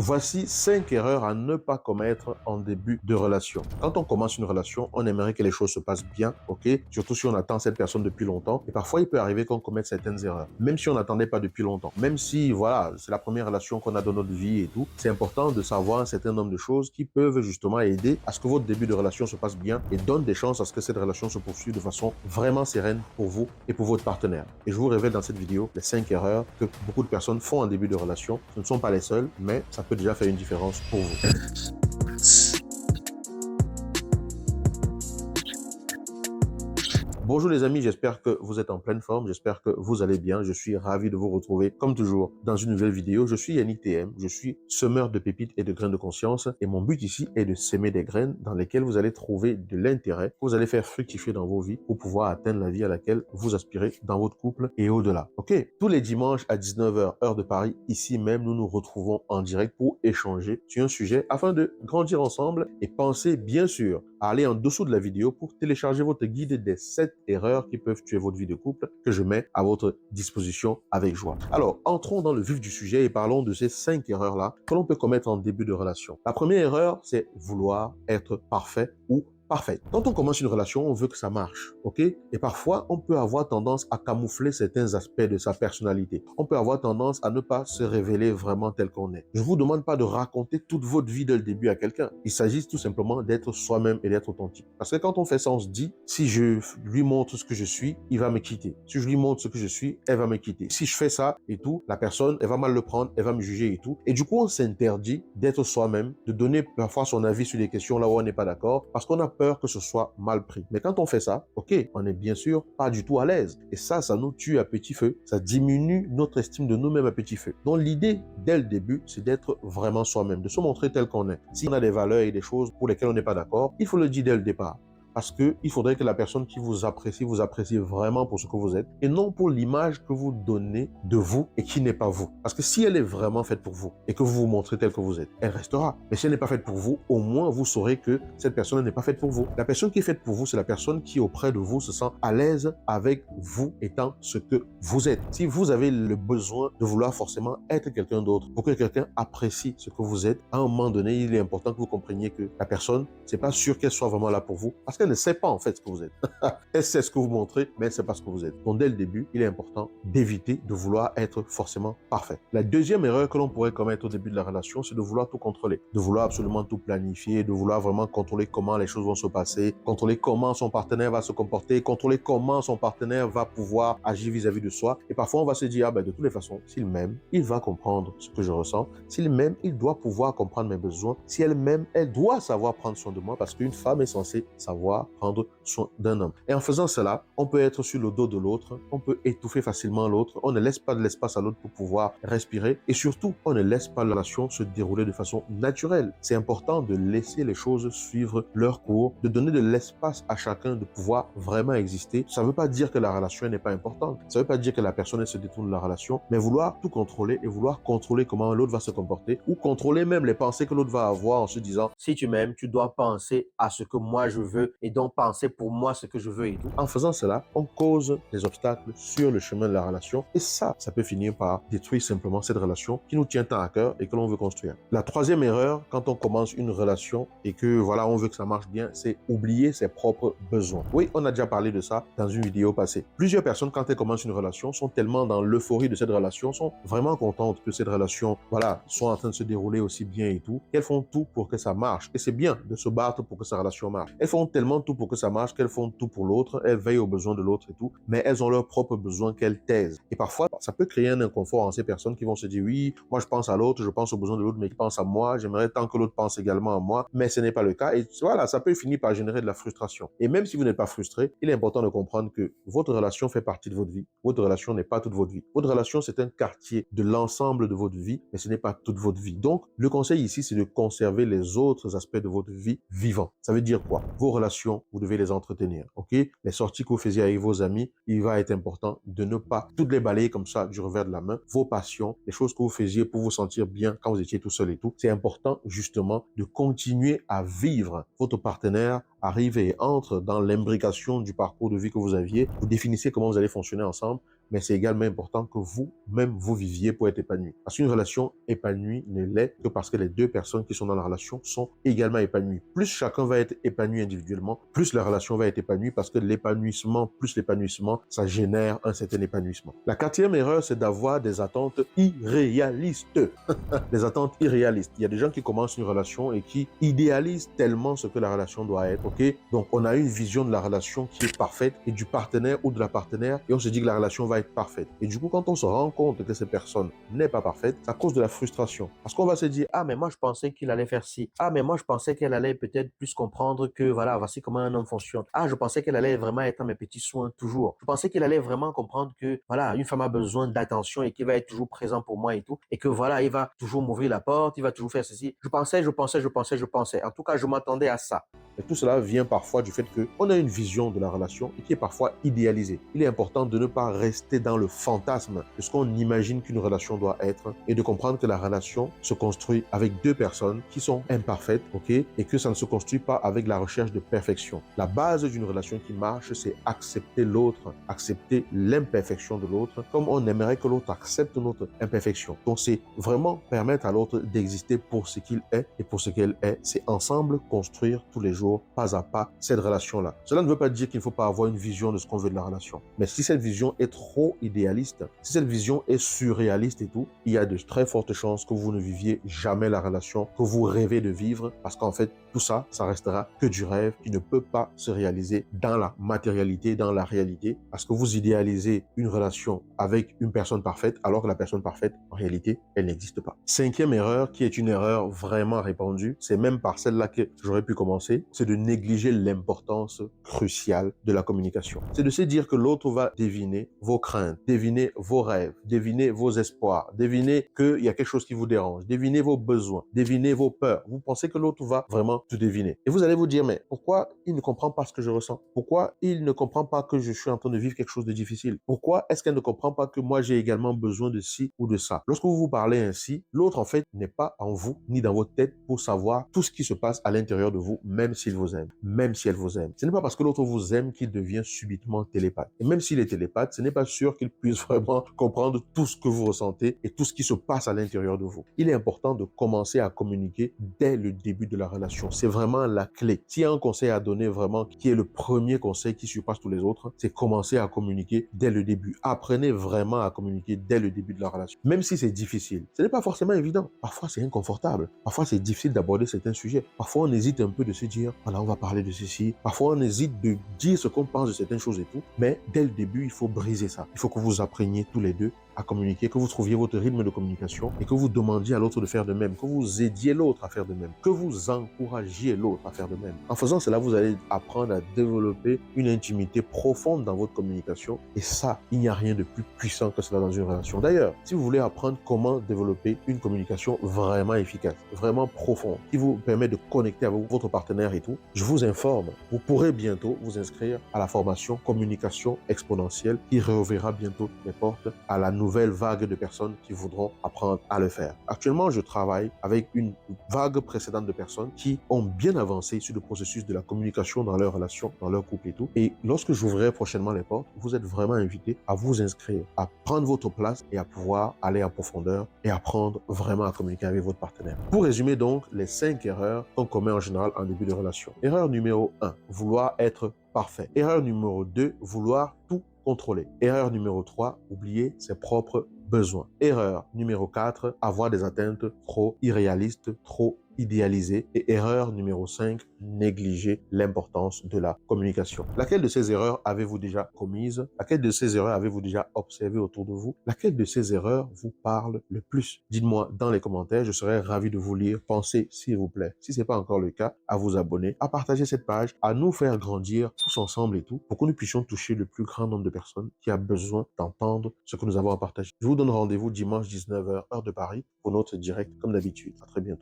Voici 5 erreurs à ne pas commettre en début de relation. Quand on commence une relation, on aimerait que les choses se passent bien, ok? Surtout si on attend cette personne depuis longtemps. Et parfois, il peut arriver qu'on commette certaines erreurs, même si on n'attendait pas depuis longtemps. Même si, voilà, c'est la première relation qu'on a dans notre vie et tout, c'est important de savoir un certain nombre de choses qui peuvent justement aider à ce que votre début de relation se passe bien et donne des chances à ce que cette relation se poursuive de façon vraiment sereine pour vous et pour votre partenaire. Et je vous révèle dans cette vidéo les 5 erreurs que beaucoup de personnes font en début de relation. Ce ne sont pas les seules, mais ça peut déjà faire une différence pour vous. Bonjour les amis, j'espère que vous êtes en pleine forme, j'espère que vous allez bien. Je suis ravi de vous retrouver comme toujours dans une nouvelle vidéo. Je suis Yannick TM, je suis semeur de pépites et de graines de conscience et mon but ici est de s'aimer des graines dans lesquelles vous allez trouver de l'intérêt, que vous allez faire fructifier dans vos vies pour pouvoir atteindre la vie à laquelle vous aspirez dans votre couple et au-delà. Ok, tous les dimanches à 19h heure de Paris, ici même, nous nous retrouvons en direct pour échanger sur un sujet afin de grandir ensemble et pensez bien sûr à aller en dessous de la vidéo pour télécharger votre guide des 7 erreurs qui peuvent tuer votre vie de couple que je mets à votre disposition avec joie. Alors, entrons dans le vif du sujet et parlons de ces 5 erreurs-là que l'on peut commettre en début de relation. La première erreur, c'est vouloir être parfait ou parfaite. Quand on commence une relation, on veut que ça marche, ok? Et parfois, on peut avoir tendance à camoufler certains aspects de sa personnalité. On peut avoir tendance à ne pas se révéler vraiment tel qu'on est. Je vous demande pas de raconter toute votre vie dès le début à quelqu'un. Il s'agit tout simplement d'être soi-même et d'être authentique. Parce que quand on fait ça, on se dit, si je lui montre ce que je suis, il va me quitter. Si je lui montre ce que je suis, elle va me quitter. Si je fais ça et tout, la personne, elle va mal le prendre, elle va me juger et tout. Et du coup, on s'interdit d'être soi-même, de donner parfois son avis sur des questions là où on n'est pas d'accord, parce qu'on a peur que ce soit mal pris. Mais quand on fait ça, ok, on est bien sûr pas du tout à l'aise. Et ça nous tue à petit feu. Ça diminue notre estime de nous-mêmes à petit feu. Donc l'idée, dès le début, c'est d'être vraiment soi-même, de se montrer tel qu'on est. Si on a des valeurs et des choses pour lesquelles on n'est pas d'accord, il faut le dire dès le départ. Parce qu'il faudrait que la personne qui vous apprécie vraiment pour ce que vous êtes et non pour l'image que vous donnez de vous et qui n'est pas vous. Parce que si elle est vraiment faite pour vous et que vous vous montrez tel que vous êtes, elle restera. Mais si elle n'est pas faite pour vous, au moins vous saurez que cette personne n'est pas faite pour vous. La personne qui est faite pour vous, c'est la personne qui auprès de vous se sent à l'aise avec vous étant ce que vous êtes. Si vous avez le besoin de vouloir forcément être quelqu'un d'autre pour que quelqu'un apprécie ce que vous êtes, à un moment donné, il est important que vous compreniez que la personne, c'est pas sûr qu'elle soit vraiment là pour vous parce qu'elle ne sait pas en fait ce que vous êtes. Elle sait ce que vous montrez, mais elle ne sait pas ce que vous êtes. Donc dès le début, il est important d'éviter de vouloir être forcément parfait. La deuxième erreur que l'on pourrait commettre au début de la relation, c'est de vouloir tout contrôler, de vouloir absolument tout planifier, de vouloir vraiment contrôler comment les choses vont se passer, contrôler comment son partenaire va se comporter, contrôler comment son partenaire va pouvoir agir vis-à-vis de soi. Et parfois, on va se dire, ah ben, de toutes les façons, s'il m'aime, il va comprendre ce que je ressens. S'il m'aime, il doit pouvoir comprendre mes besoins. Si elle m'aime, elle doit savoir prendre soin de moi parce qu'une femme est censée savoir prendre soin d'un homme. Et en faisant cela, on peut être sur le dos de l'autre, on peut étouffer facilement l'autre, on ne laisse pas de l'espace à l'autre pour pouvoir respirer et surtout, on ne laisse pas la relation se dérouler de façon naturelle. C'est important de laisser les choses suivre leur cours, de donner de l'espace à chacun de pouvoir vraiment exister. Ça ne veut pas dire que la relation n'est pas importante, ça ne veut pas dire que la personne se détourne de la relation, mais vouloir tout contrôler et vouloir contrôler comment l'autre va se comporter ou contrôler même les pensées que l'autre va avoir en se disant, si tu m'aimes, tu dois penser à ce que moi je veux et donc penser pour moi ce que je veux et tout. En faisant cela, on cause des obstacles sur le chemin de la relation et ça peut finir par détruire simplement cette relation qui nous tient tant à cœur et que l'on veut construire. La troisième erreur, quand on commence une relation et que voilà, on veut que ça marche bien, c'est oublier ses propres besoins. Oui, on a déjà parlé de ça dans une vidéo passée. Plusieurs personnes, quand elles commencent une relation, sont tellement dans l'euphorie de cette relation, sont vraiment contentes que cette relation, voilà, soit en train de se dérouler aussi bien et tout, qu'elles font tout pour que ça marche. Et c'est bien de se battre pour que sa relation marche. Elles font tellement tout pour que ça marche qu'elles font tout pour l'autre, elles veillent aux besoins de l'autre et tout, mais elles ont leurs propres besoins qu'elles taisent. Et parfois, ça peut créer un inconfort en ces personnes qui vont se dire, oui, moi je pense à l'autre, je pense aux besoins de l'autre, mais qui pense à moi, j'aimerais tant que l'autre pense également à moi, mais ce n'est pas le cas. Et voilà, ça peut finir par générer de la frustration. Et même si vous n'êtes pas frustré, il est important de comprendre que votre relation fait partie de votre vie. Votre relation n'est pas toute votre vie. Votre relation, c'est un quartier de l'ensemble de votre vie, mais ce n'est pas toute votre vie. Donc, le conseil ici, c'est de conserver les autres aspects de votre vie vivants. Ça veut dire quoi? Vos relations, vous devez les entretenir, ok? Les sorties que vous faisiez avec vos amis, il va être important de ne pas toutes les balayer comme ça du revers de la main. Vos passions, les choses que vous faisiez pour vous sentir bien quand vous étiez tout seul et tout, c'est important justement de continuer à vivre. Votre partenaire arrive et entre dans l'imbrication du parcours de vie que vous aviez. Vous définissez comment vous allez fonctionner ensemble. mais c'est également important que vous-même vous viviez pour être épanoui. Parce qu'une relation épanouie ne l'est que parce que les deux personnes qui sont dans la relation sont également épanouies. Plus chacun va être épanoui individuellement, plus la relation va être épanouie parce que l'épanouissement, plus l'épanouissement, ça génère un certain épanouissement. La quatrième erreur, c'est d'avoir des attentes irréalistes. Des attentes irréalistes. Il y a des gens qui commencent une relation et qui idéalisent tellement ce que la relation doit être, ok? Donc, on a une vision de la relation qui est parfaite et du partenaire ou de la partenaire et on se dit que la relation va être parfaite. Et du coup, quand on se rend compte que cette personne n'est pas parfaite, ça cause de la frustration. Parce qu'on va se dire, ah, mais moi, je pensais qu'il allait faire ci. Ah, mais moi, je pensais qu'elle allait peut-être plus comprendre que, voilà, voici comment un homme fonctionne. Ah, je pensais qu'elle allait vraiment être à mes petits soins toujours. Je pensais qu'elle allait vraiment comprendre que, voilà, une femme a besoin d'attention et qu'il va être toujours présent pour moi et tout. Et que, voilà, il va toujours m'ouvrir la porte, il va toujours faire ceci. Je pensais. En tout cas, je m'attendais à ça. Et tout cela vient parfois du fait qu'on a une vision de la relation et qui est parfois idéalisée. Il est important de ne pas rester dans le fantasme de ce qu'on imagine qu'une relation doit être et de comprendre que la relation se construit avec deux personnes qui sont imparfaites, ok, et que ça ne se construit pas avec la recherche de perfection. La base d'une relation qui marche, c'est accepter l'autre, accepter l'imperfection de l'autre, comme on aimerait que l'autre accepte notre imperfection. Donc c'est vraiment permettre à l'autre d'exister pour ce qu'il est et pour ce qu'elle est. C'est ensemble construire tous les jours, pas à pas, cette relation-là. Cela ne veut pas dire qu'il ne faut pas avoir une vision de ce qu'on veut de la relation. Mais si cette vision est trop idéaliste, si cette vision est surréaliste et tout, il y a de très fortes chances que vous ne viviez jamais la relation que vous rêvez de vivre parce qu'en fait, tout ça, ça restera que du rêve qui ne peut pas se réaliser dans la matérialité, dans la réalité, parce que vous idéalisez une relation avec une personne parfaite alors que la personne parfaite, en réalité, elle n'existe pas. Cinquième erreur, qui est une erreur vraiment répandue, c'est même par celle-là que j'aurais pu commencer, c'est de négliger l'importance cruciale de la communication. C'est de se dire que l'autre va deviner vos craintes, deviner vos rêves, deviner vos espoirs, deviner qu'il y a quelque chose qui vous dérange, deviner vos besoins, deviner vos peurs. Vous pensez que l'autre va vraiment tout deviner. Et vous allez vous dire, mais pourquoi il ne comprend pas ce que je ressens? Pourquoi il ne comprend pas que je suis en train de vivre quelque chose de difficile? Pourquoi est-ce qu'elle ne comprend pas que moi j'ai également besoin de ci ou de ça? Lorsque vous vous parlez ainsi, l'autre en fait n'est pas en vous ni dans votre tête pour savoir tout ce qui se passe à l'intérieur de vous, même s'il vous aime, même si elle vous aime. Ce n'est pas parce que l'autre vous aime qu'il devient subitement télépathe. Et même s'il est télépathe, ce n'est pas sûr qu'il puisse vraiment comprendre tout ce que vous ressentez et tout ce qui se passe à l'intérieur de vous. Il est important de commencer à communiquer dès le début de la relation. C'est vraiment la clé. S'il y a un conseil à donner vraiment, qui est le premier conseil qui surpasse tous les autres, c'est commencer à communiquer dès le début. Apprenez vraiment à communiquer dès le début de la relation. Même si c'est difficile. Ce n'est pas forcément évident. Parfois, c'est inconfortable. Parfois, c'est difficile d'aborder certains sujets. Parfois, on hésite un peu de se dire, voilà, on va parler de ceci. Parfois, on hésite de dire ce qu'on pense de certaines choses et tout. Mais dès le début, il faut briser ça. Il faut que vous appreniez tous les deux à communiquer, que vous trouviez votre rythme de communication et que vous demandiez à l'autre de faire de même, que vous aidiez l'autre à faire de même, que vous encouragiez l'autre à faire de même. En faisant cela, vous allez apprendre à développer une intimité profonde dans votre communication et ça, il n'y a rien de plus puissant que cela dans une relation. D'ailleurs, si vous voulez apprendre comment développer une communication vraiment efficace, vraiment profonde, qui vous permet de connecter avec votre partenaire et tout, je vous informe, vous pourrez bientôt vous inscrire à la formation Communication exponentielle qui réouvrira bientôt les portes à la nouvelle vague de personnes qui voudront apprendre à le faire. Actuellement, je travaille avec une vague précédente de personnes qui ont bien avancé sur le processus de la communication dans leur relation, dans leur couple et tout. Et lorsque j'ouvrirai prochainement les portes, vous êtes vraiment invités à vous inscrire, à prendre votre place et à pouvoir aller en profondeur et apprendre vraiment à communiquer avec votre partenaire. Pour résumer donc les 5 erreurs qu'on commet en général en début de relation. Erreur numéro 1, vouloir être parfait. Erreur numéro 2, vouloir tout contrôler. Erreur numéro 3, oublier ses propres besoins. Erreur numéro 4, avoir des attentes trop irréalistes, trop idéalisées. Et erreur numéro 5, négliger l'importance de la communication. Laquelle de ces erreurs avez-vous déjà commise? Laquelle de ces erreurs avez-vous déjà observé autour de vous? Laquelle de ces erreurs vous parle le plus? Dites-moi dans les commentaires, je serai ravi de vous lire. Pensez, s'il vous plaît, si ce n'est pas encore le cas, à vous abonner, à partager cette page, à nous faire grandir tous ensemble et tout, pour que nous puissions toucher le plus grand nombre de personnes qui a besoin d'entendre ce que nous avons à partager. Je vous donne rendez-vous dimanche 19h, heure de Paris, pour notre direct comme d'habitude. À très bientôt.